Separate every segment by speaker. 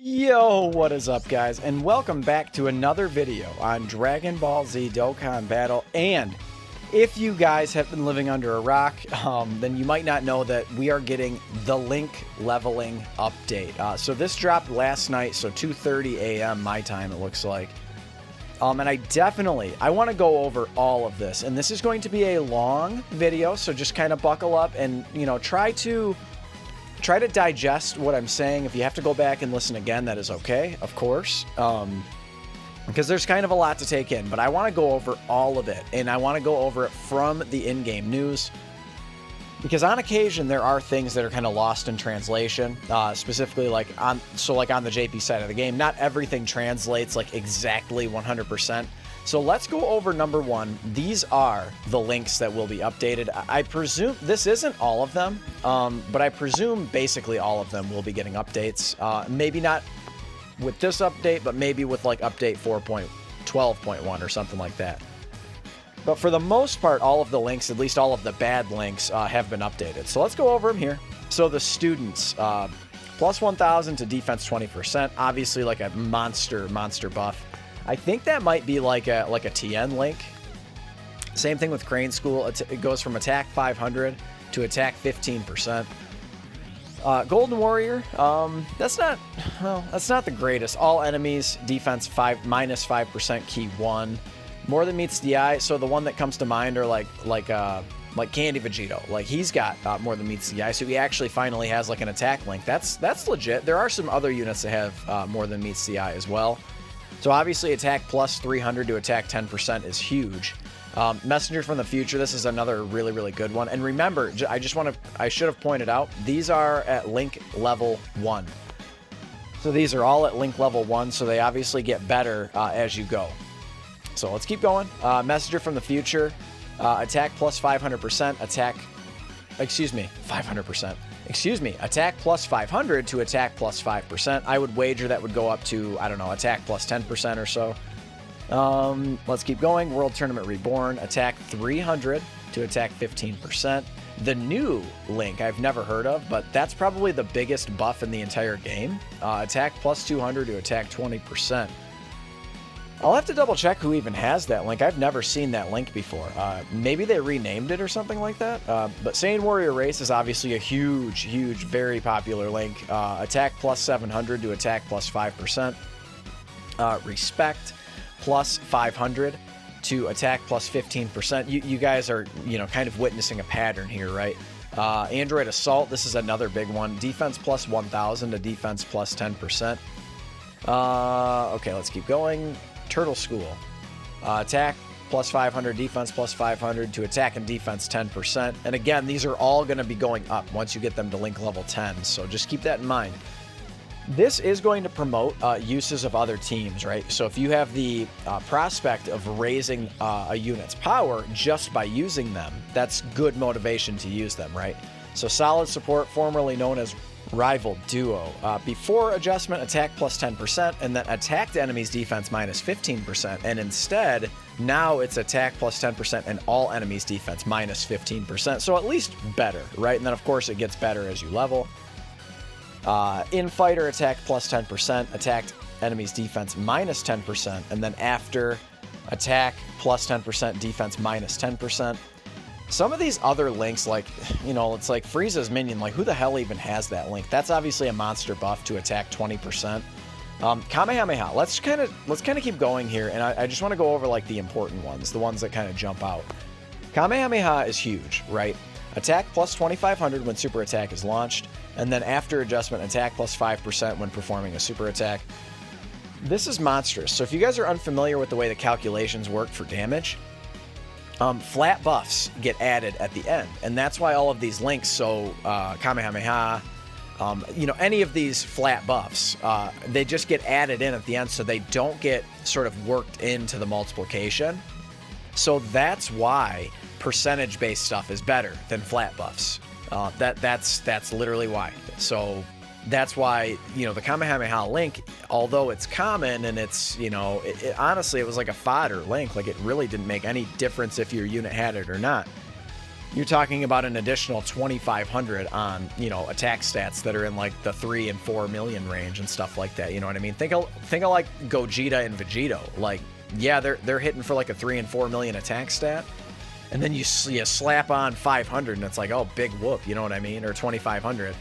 Speaker 1: Yo, what is up, guys, and welcome back to another video on Dragon Ball Z Dokkan Battle. And if you guys have been living under a rock, then you might not know that we are getting the Link leveling update. So this dropped last night, so 2:30 a.m. my time, it looks like. And I want to go over all of this, and this is going to be a long video, so just kind of buckle up and, try to digest what I'm saying. If you have to go back and listen again, that is okay, of course, because there's kind of a lot to take in, but I want to go over all of it, and I want to go over it from the in-game news, because on occasion there are things that are kind of lost in translation, specifically like on the JP side of the game, not everything translates like exactly 100%. So let's go over number one. These are the links that will be updated. I presume this isn't all of them, but I presume basically all of them will be getting updates. Maybe not with this update, but maybe with like update 4.12.1 or something like that. But for the most part, all of the links, at least all of the bad links, have been updated. So let's go over them here. So the students, plus 1,000 to defense 20%, obviously like a monster buff. I think that might be like a TN link. Same thing with Crane School. It goes from attack 500 to attack 15%. Golden Warrior, that's not the greatest. All enemies defense minus 5% key 1. More than meets the eye. So the one that comes to mind are like Candy Vegito. Like he's got more than meets the eye. So he actually finally has like an attack link. That's legit. There are some other units that have more than meets the eye as well. So obviously attack plus 300 to attack 10% is huge. Messenger from the Future, this is another really good one. And remember, I should have pointed out, these are at link level 1. So these are all at link level 1, so they obviously get better as you go. So let's keep going. Messenger from the Future, attack plus 500%, attack plus 500 to attack plus 5%. I would wager that would go up to, I don't know, attack plus 10% or so. Let's keep going. World Tournament Reborn, attack 300 to attack 15%. The new link I've never heard of, but that's probably the biggest buff in the entire game. Attack plus 200 to attack 20%. I'll have to double check who even has that link. I've never seen that link before. Maybe they renamed it or something like that. But Saiyan Warrior Race is obviously a huge, very popular link. Attack plus 700 to attack plus 5%. Respect plus 500 to attack plus 15%. You guys are, kind of witnessing a pattern here, right? Android Assault, this is another big one. Defense plus 1,000 to defense plus 10%. Okay, let's keep going. Turtle School, attack plus 500, defense plus 500 to attack and defense 10%. And again, these are all going to be going up once you get them to link level 10. So just keep that in mind. This is going to promote uses of other teams, right? So if you have the prospect of raising a unit's power just by using them, that's good motivation to use them, right? So Solid Support, formerly known as Rival Duo. Before adjustment, attack plus 10%, and then attacked enemies defense minus 15%. And instead, now it's attack plus 10% and all enemies defense minus 15%. So at least better, right? And then, of course, it gets better as you level. Infighter, attack plus 10%, attacked enemies defense minus 10%. And then after, attack plus 10%, defense minus 10%. Some of these other links, like, it's like Frieza's minion, like, who the hell even has that link? That's obviously a monster buff to attack 20%. Kamehameha, let's kind of keep going here, and I just want to go over, like, the important ones, the ones that kind of jump out. Kamehameha is huge, right? Attack plus 2,500 when super attack is launched, and then after adjustment, attack plus 5% when performing a super attack. This is monstrous. So if you guys are unfamiliar with the way the calculations work for damage, flat buffs get added at the end, and that's why all of these links, so Kamehameha, any of these flat buffs, they just get added in at the end, so they don't get sort of worked into the multiplication. So that's why percentage-based stuff is better than flat buffs. That's literally why. So that's why, the Kamehameha link, although it's common and it's, honestly, it was like a fodder link. Like, it really didn't make any difference if your unit had it or not. you're talking about an additional 2,500 on, you know, attack stats that are in like the 3 and 4 million range and stuff like that. You know what I mean? Think of like Gogeta and Vegito. Like, yeah, they're hitting for like a 3 and 4 million attack stat, and then you slap on 500 and it's like, oh, big whoop. You know what I mean? Or 2,500.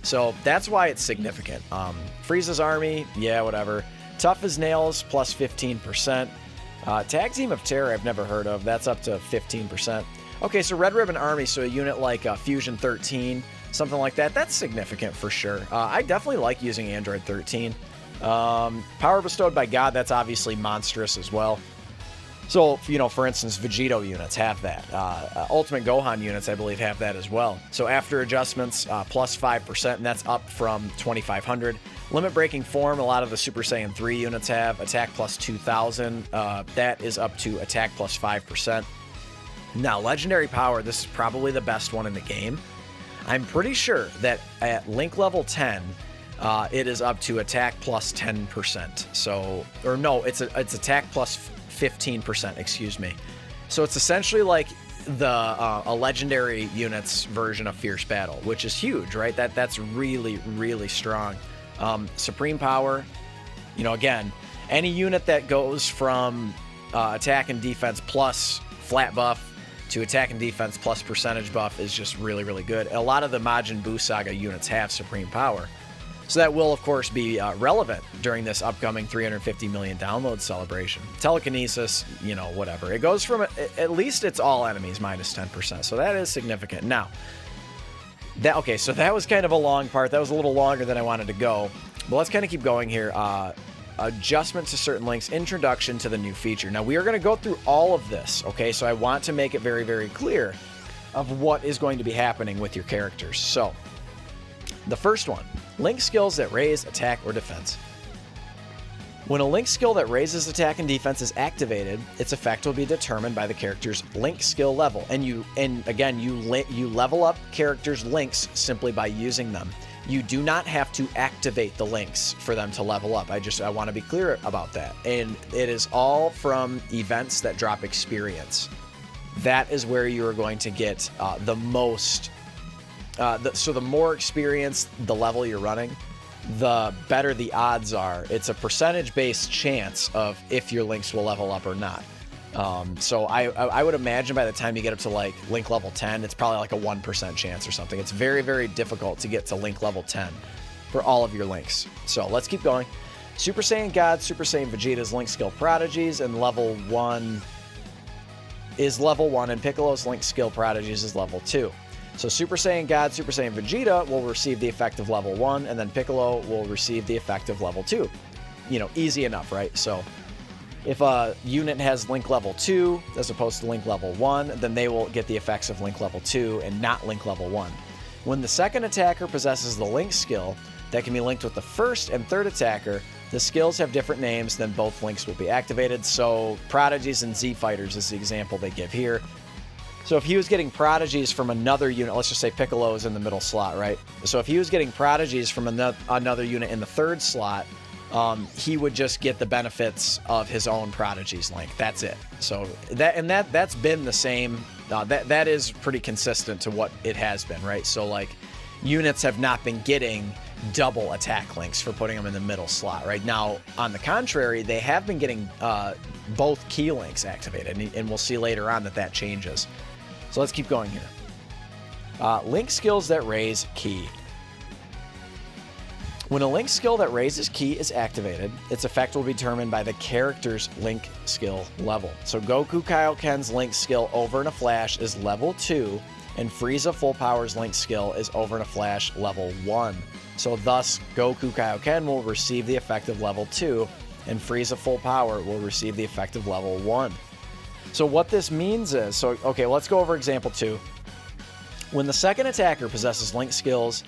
Speaker 1: So that's why it's significant. Frieza's army, yeah, whatever. Tough as nails, plus 15%. Tag Team of Terror, I've never heard of. That's up to 15%. Okay, so Red Ribbon Army, so a unit like Fusion 13, something like that, that's significant for sure. I definitely like using Android 13. Power Bestowed by God, that's obviously monstrous as well. So, you know, for instance, Vegito units have that. Ultimate Gohan units, I believe, have that as well. So after adjustments, plus 5%, and that's up from 2,500. Limit Breaking Form, a lot of the Super Saiyan 3 units have. Attack plus 2,000, that is up to attack plus 5%. Now, Legendary Power, this is probably the best one in the game. I'm pretty sure that at Link level 10, it is up to attack plus 10%. So, or no, it's attack plus 15%, excuse me. So it's essentially like a legendary unit's version of Fierce Battle, which is huge, right? That's really, really strong. Supreme Power, you know, again, any unit that goes from attack and defense plus flat buff to attack and defense plus percentage buff is just really, really good. A lot of the Majin Buu Saga units have Supreme Power. So that will, of course, be relevant during this upcoming 350 million download celebration. Telekinesis, you know, whatever. It goes from, at least it's all enemies minus 10%. So that is significant. Now, okay, so that was kind of a long part. That was a little longer than I wanted to go. But let's kind of keep going here. Adjustment to certain links, introduction to the new feature. Now, we are going to go through all of this, okay? So I want to make it very, very clear of what is going to be happening with your characters. So, the first one, link skills that raise attack or defense. When a link skill that raises attack and defense is activated, its effect will be determined by the character's link skill level. And again, you level up characters' links simply by using them. You do not have to activate the links for them to level up. I want to be clear about that. And it is all from events that drop experience. That is where you are going to get the most. So the more experience the level you're running, the better the odds are. It's a percentage-based chance of if your links will level up or not. So I would imagine by the time you get up to like link level 10, it's probably like a 1% chance or something. It's very, very difficult to get to link level 10 for all of your links. So let's keep going. Super Saiyan God, Super Saiyan Vegeta's link skill prodigies, and level 1 is level 1, and Piccolo's link skill prodigies is level 2. So Super Saiyan God, Super Saiyan Vegeta will receive the effect of level 1, and then Piccolo will receive the effect of level 2. You know, easy enough, right? So if a unit has link level 2 as opposed to link level 1, then they will get the effects of link level 2 and not link level 1. When the second attacker possesses the link skill that can be linked with the first and third attacker, the skills have different names, then both links will be activated. So Prodigies and Z Fighters is the example they give here. So if he was getting Prodigies from another unit, let's just say Piccolo is in the middle slot, right? So if he was getting Prodigies from another unit in the third slot, he would just get the benefits of his own Prodigies link. That's it. So that's been the same. That is pretty consistent to what it has been, right? So like units have not been getting double attack links for putting them in the middle slot. Right now, on the contrary, they have been getting both key links activated, and we'll see later on that changes. So let's keep going here. Link skills that raise ki. When a link skill that raises ki is activated, its effect will be determined by the character's link skill level. So Goku Kaioken's link skill Over in a Flash is level 2, and Frieza Full Power's link skill is Over in a Flash level 1. So thus, Goku Kaioken will receive the effect of level 2, and Frieza Full Power will receive the effect of level 1. So what this means is, okay, let's go over example 2. When the second attacker possesses link skills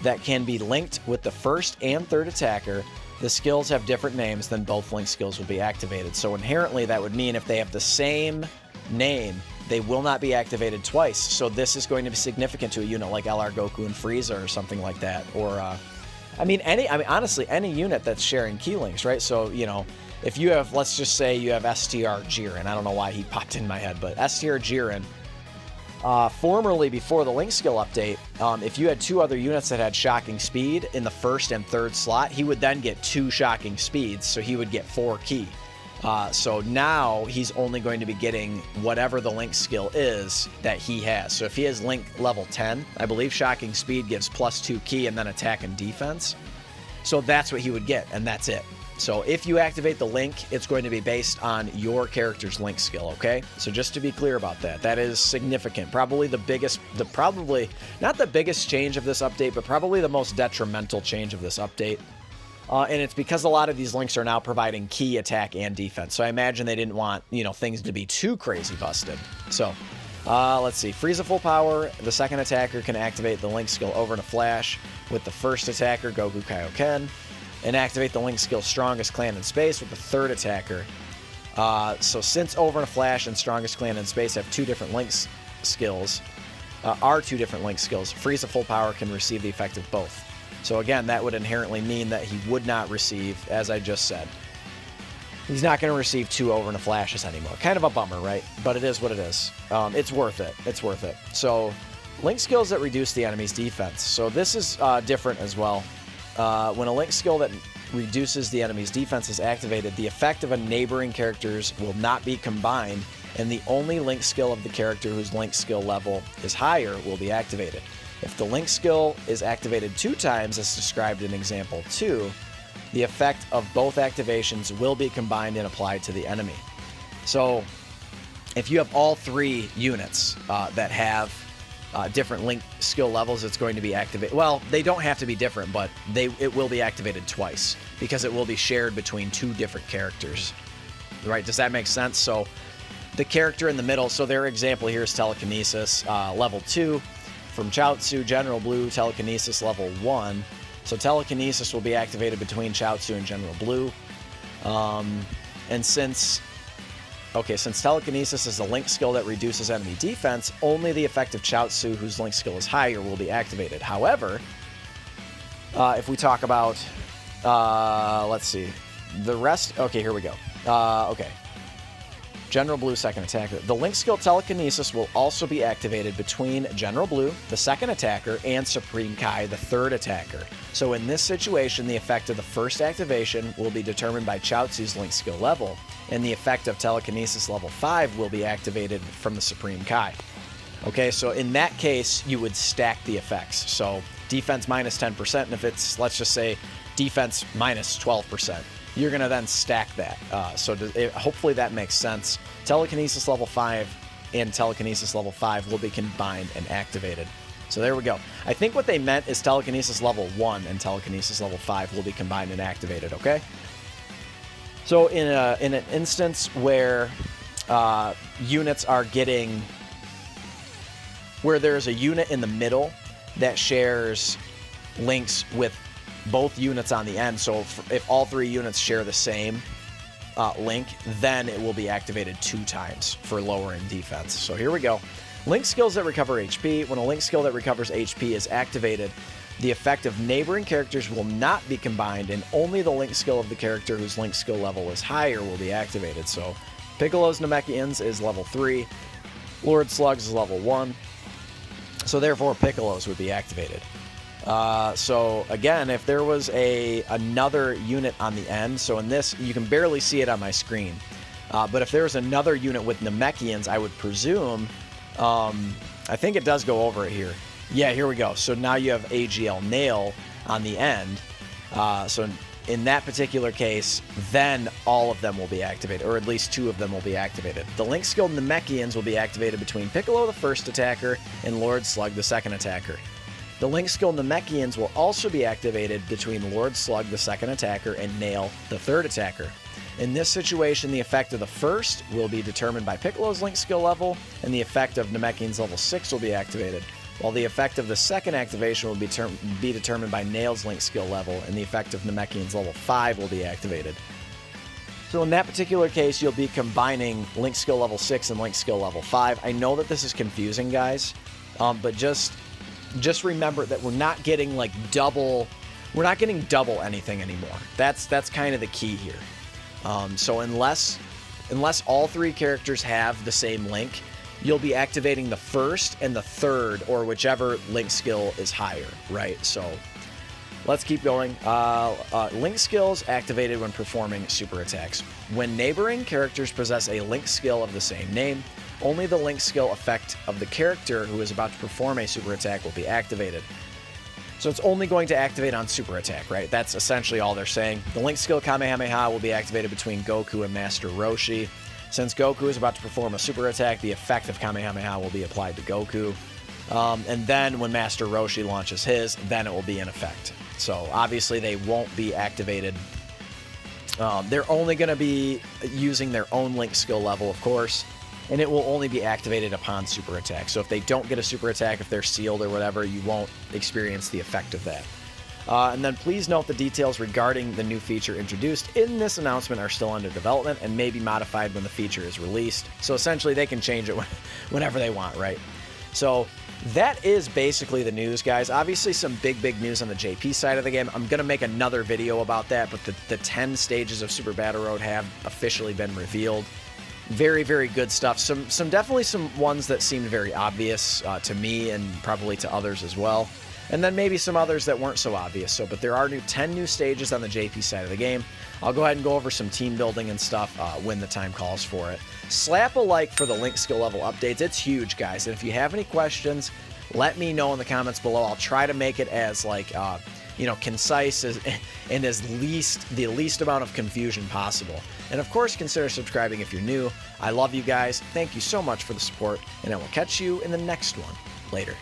Speaker 1: that can be linked with the first and third attacker, the skills have different names, then both link skills will be activated. So inherently, that would mean if they have the same name, they will not be activated twice. So this is going to be significant to a unit like LR Goku and Frieza or something like that. Or, honestly, any unit that's sharing key links, right? So, you know, if you have, let's just say you have STR Jiren. I don't know why he popped in my head, but STR Jiren Formerly, before the Link skill update, if you had 2 other units that had shocking speed in the 1st and 3rd slot, he would then get 2 shocking speeds, so he would get 4 ki. So now he's only going to be getting whatever the Link skill is that he has. So if he has Link level 10, I believe shocking speed gives +2 ki and then attack and defense. So that's what he would get, and that's it. So if you activate the Link, it's going to be based on your character's Link skill, okay? So just to be clear about that, that is significant. Probably the biggest, not the biggest change of this update, but probably the most detrimental change of this update. And it's because a lot of these Links are now providing ki, attack, and defense. So I imagine they didn't want, things to be too crazy busted. So, let's see. Frieza full power. The 2nd attacker can activate the Link skill over in a flash with the 1st attacker, Goku Kaioken, and activate the Link skill Strongest Clan in Space with the 3rd attacker. So since Over in a Flash and Strongest Clan in Space have 2 different Link skills, Frieza full power can receive the effect of both. So again, that would inherently mean that he would not receive, as I just said, he's not going to receive 2 Over in a Flashes anymore. Kind of a bummer, right? But it is what it is. It's worth it. It's worth it. So Link skills that reduce the enemy's defense. So this is different as well. When a Link skill that reduces the enemy's defense is activated, the effect of a neighboring character's will not be combined, and the only Link skill of the character whose Link skill level is higher will be activated. If the Link skill is activated 2 times, as described in example 2, the effect of both activations will be combined and applied to the enemy. So if you have all 3 units that have different Link skill levels, it's going to be activated. Well, they don't have to be different, but it will be activated twice because it will be shared between 2 different characters. Right? Does that make sense? So the character in the middle, so their example here is Telekinesis, level 2. From Chaozu, General Blue, Telekinesis level 1. So Telekinesis will be activated between Chaozu and General Blue. And since Telekinesis is a Link skill that reduces enemy defense, only the effect of Chaozu, whose Link skill is higher, will be activated. However, if we talk about, let's see, the rest, okay, here we go. Okay. General Blue, 2nd attacker. The Link skill Telekinesis will also be activated between General Blue, the 2nd attacker, and Supreme Kai, the 3rd attacker. So in this situation, the effect of the 1st activation will be determined by Chaozu's Link skill level, and the effect of Telekinesis level 5 will be activated from the Supreme Kai. Okay, so in that case, you would stack the effects. So defense minus 10%, and if it's, let's just say, defense minus 12%. You're going to then stack that. Hopefully that makes sense. Telekinesis level 5 and Telekinesis level 5 will be combined and activated. So there we go. I think what they meant is Telekinesis level 1 and Telekinesis level 5 will be combined and activated, okay? So in an instance where units are getting... where there's a unit in the middle that shares links with both units on the end, so if all 3 units share the same link, then it will be activated 2 times for lowering defense. So here we go. Link skills that recover HP. When a Link skill that recovers HP is activated, the effect of neighboring characters will not be combined, and only the Link skill of the character whose Link skill level is higher will be activated. So Piccolo's Namekians is level 3, Lord Slug's is level 1, so therefore Piccolo's would be activated. So again, if there was another unit on the end, so in this, you can barely see it on my screen, but if there was another unit with Namekians, I would presume, I think it does go over it here. Yeah, here we go. So now you have AGL Nail on the end. So in that particular case, then all of them will be activated, or at least 2 of them will be activated. The Link skill Namekians will be activated between Piccolo, the 1st attacker, and Lord Slug, the 2nd attacker. The Link skill Namekians will also be activated between Lord Slug, the 2nd attacker, and Nail, the 3rd attacker. In this situation, the effect of the 1st will be determined by Piccolo's Link skill level, and the effect of Namekian's level 6 will be activated, while the effect of the 2nd activation will be determined by Nail's Link skill level, and the effect of Namekian's level 5 will be activated. So in that particular case, you'll be combining Link skill level 6 and Link skill level 5. I know that this is confusing, guys, but just remember that we're not getting like double anything anymore. That's kind of the key here. So unless all 3 characters have the same link, you'll be activating the first and the third, or whichever link skill is higher, right? So let's keep going. Link skills activated when performing super attacks. When neighboring characters possess a link skill of the same name, only the link skill effect of the character who is about to perform a super attack will be activated. So it's only going to activate on super attack, right? That's essentially all they're saying. The link skill Kamehameha will be activated between Goku and Master Roshi. Since Goku is about to perform a super attack, the effect of Kamehameha will be applied to Goku. And then when Master Roshi launches his, then it will be in effect. So obviously they won't be activated. They're only going to be using their own link skill level, of course, and it will only be activated upon super attack. So if they don't get a super attack, if they're sealed or whatever, you won't experience the effect of that. And then please note the details regarding the new feature introduced in this announcement are still under development and may be modified when the feature is released. So essentially they can change it whenever they want, right? So that is basically the news, guys. Obviously some big news on the JP side of the game. I'm going to make another video about that, but the 10 stages of Super Battle Road have officially been revealed. Very good stuff. Definitely some ones that seemed very obvious to me and probably to others as well. And then maybe some others that weren't so obvious. But there are 10 new stages on the JP side of the game. I'll go ahead and go over some team building and stuff when the time calls for it. Slap a like for the link skill level updates. It's huge, guys. And if you have any questions, let me know in the comments below. I'll try to make it as concise and the least amount of confusion possible. And of course, consider subscribing if you're new. I love you guys. Thank you so much for the support, and I will catch you in the next one. Later.